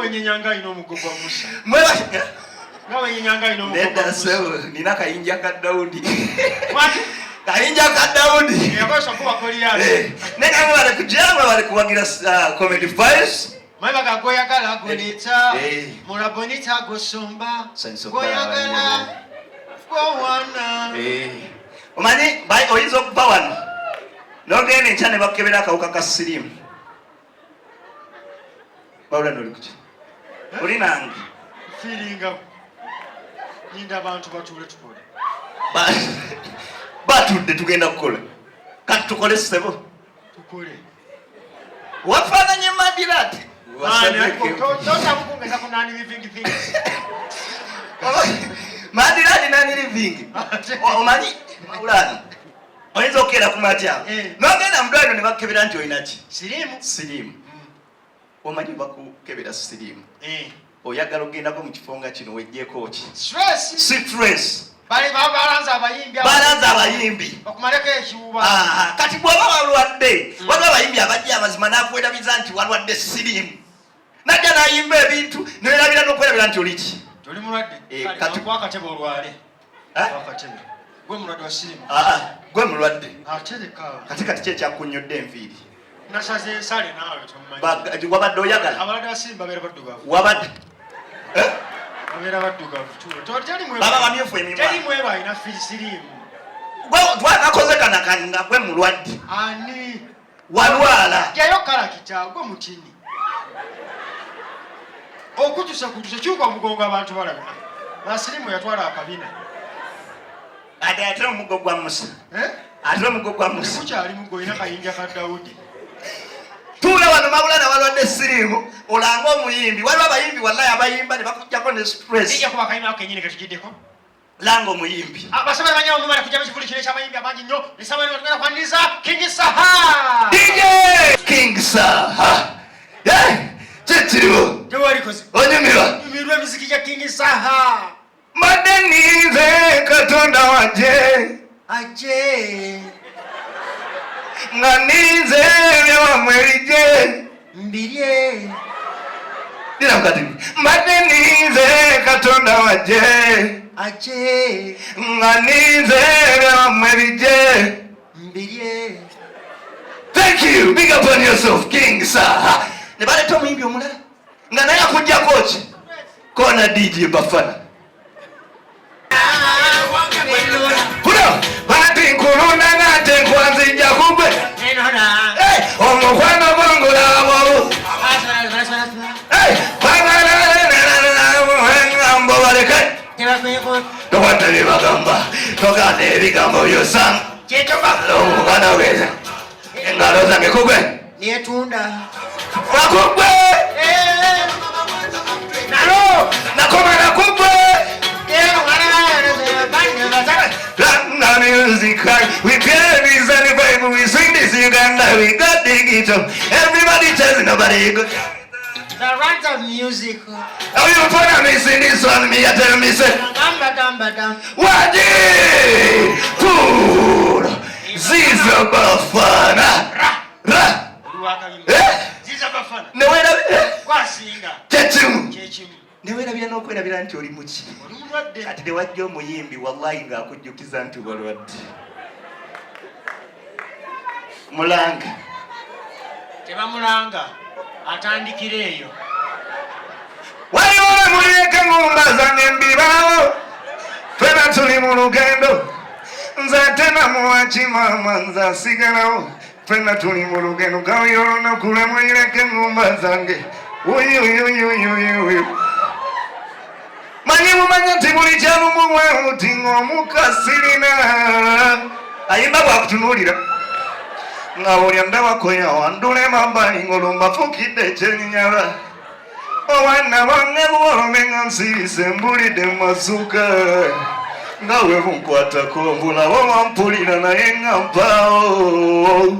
nyenyanga ino mugogo Musa. Mweba. Nawe nyenyanga ino mugogo Musa. Nenda sewe nina kayinja ka Daudi. What? Kayinja ka Daudi. Yakosha kuba Goliath. Nenda wale kujama wale kuwagira comedy files. Maiba kagoyagala gonita. Mula bonita gosomba. Goyagala. Gowana. Omani bai oyizo kubawan. Nogene nchane bakebera akawuka ka sirimu. Bawula noli kuki. Oli nange. Feelinga. Ninda abantu batule tukole. Batudde tugenda kukola. Kati tukole sebo. Tukole. Wafanya Madirati. Tota mkungeza kunani living things. Madirati nani living. Omanyi Maulana. Oyizo okera kumatya. Nogenda mdwaliro ne bakebera nti oyina ki? Sirimu. Omanyi bakukebera sirimu. Oyagala ogendako mu kifonga kino wejjeko ki? Stress. Balanza abayimbi. Okumaleko ekiwuba. Kati bw'oba walwadde, waliwo abayimbi abajja amazima n'akwerabiza nti walwadde sirimu. Najja n'ayimba ebintu n'erabira n'okwerabira nti oli ki? Toli mulwadde. Kati kwakatebe olwale. Kwakatebe. Gwe mulwadde wa sirimu. Gwe mulwadde. Kati kye ekyakunnyodde enviiri. Nasaze ensale naawe tomumanyi. Wabadde oyagala? Abalwadde wa sirimu babeera baddugavu. Wabadde? Babeera baddugavu. Baba bamyufu emimwa. Teri mweru alina sirimu. Twanakoze kanakani nga gwe mulwadde. Ani? Walwala. Jayo kalakita gwe mutini. Okutusa kyuka omugongo abantu balaba. Basirimu yatwala akabina. Ate omugo gwa Musa. Ate omugo gwa Musa. Kukyali mugo ina kayinja ka Daudi. Tula wano Mawulana walwadde sirimu olanga omuyimbi. Waliwo abayimbi wallahi abayimba ne bakujjako ne stress. Ija kuba kayimba kenyini ketugiddeko. Langa omuyimbi. Abasabe banyawo omumala kujja mu kivuli kino eky'abayimbi abangi nnyo. Esaba eno batugenda kwaniriza King Saha. DJ King Saha. Kyekiriwo. Tewalikoze. Onyumirwa. Nyumirwa emiziki gya King Saha. Mbadde ninze Katonda wanje. Aje. Nga ninze byawamwe ebije. Mbirye. Dira mukati. Mbadde ninze Katonda wanje. Aje. Nga ninze byawamwe ebije. Mbirye. Thank you. Big up on yourself, King Saha. Ne baleta omuyimbi omulala. Nga naye akujjako ki? Kona DJ Bafana. Kuno, bati nkulunda ngate nkwanzijja kugwe. Omukwano gwongula abo. Bagamba baleke. Tokwatali bagamba. Togana ebigambo byosanga. Omukwana weza. Engalo zange kugwe. Nietunda. Nakugwe. Nakoma nakugwe. Music, we play this and vibe, we sing this Uganda, we got the guitar. Everybody tells nobody good. The right of music. How you put me sing this one, me tell me say. Gamba. Wadi! Food! Ziza Bafana! Ra! Ziza Bafana! Newera! Kwasinga! Chechimu! Newera n'okwerabira nti oli muki. Kati tewajja omuyimbi wallahi ng'akujjukiza nti balwadde. Mulanga. Tebamulanga. Atandikira eyo. Waliwo muleka ngumba zange mbibaawo. Fena tuli mu lugendo. Nze ate namuwaki maama nze asigalawo. Fena tuli mu lugendo. Gawira olunaku lwe muleka ngumba zange. Uyuyuyuyuyuyu. Manyi mumanya nti buli kyalumu bwemuti ng'omukasirina. Ayimba bwakutunuulira. Nga buli ndabako yawandula emabbali ng'olumba fukidde ekyenyinyala. Obwana bwange buwolome nga nsirise mbulidde mu masuka. Nga bwe bunkwatako mbulaba wampulira naye nga mpaawo.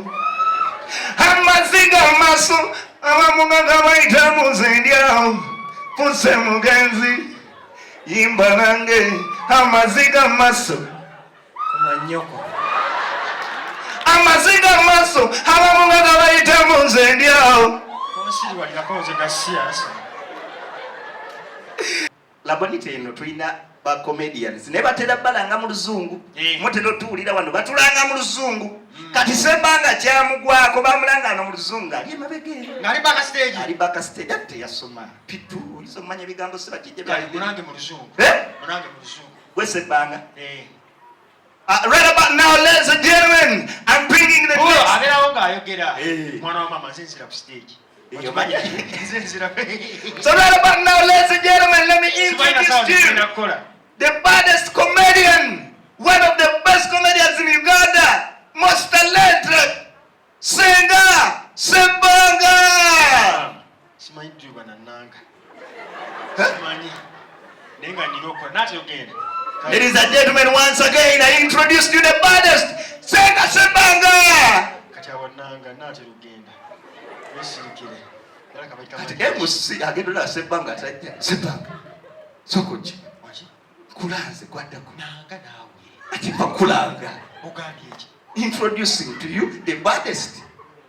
Amaziga amaso abamu nga gabayita muze ndyawo. Fuse mugenzi. Yimba nange amaziga maso kumanyoko amaziga maso abamu nga gabayita mu nze ndyawo konsiri walira konze gasiasa labonite eno tulina ba comedians ne batera balanga mu luzungu mutero tuulira wano batulanga mu luzungu kati Ssebbanga kyamugwako bamulanga no mu luzungu ali mabege ngali baka stage ate yasoma pitu izo manya bigambo seba kijje munange mu luzungu we Ssebbanga right about now, ladies and gentlemen, I'm bringing the So right about now, ladies and gentlemen, let me introduce to you the baddest comedian, one of the best comedians in Uganda, most talented singer, Ssebbanga. Ladies and gentlemen, once again, I introduce you the baddest singer, Ssebbanga. MC agendola Ssebbanga tajja Ssebbanga sokoje kulanze kwaddako nanga nawe ati bakulanga ogambye ki introducing to you the baddest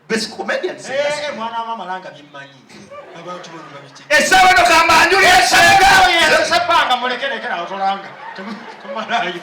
best comedian mwana mama langa bimmanyi abantu bano babiti esawa no kamba anjuli Ssebbanga mulekere otolanga tumalayo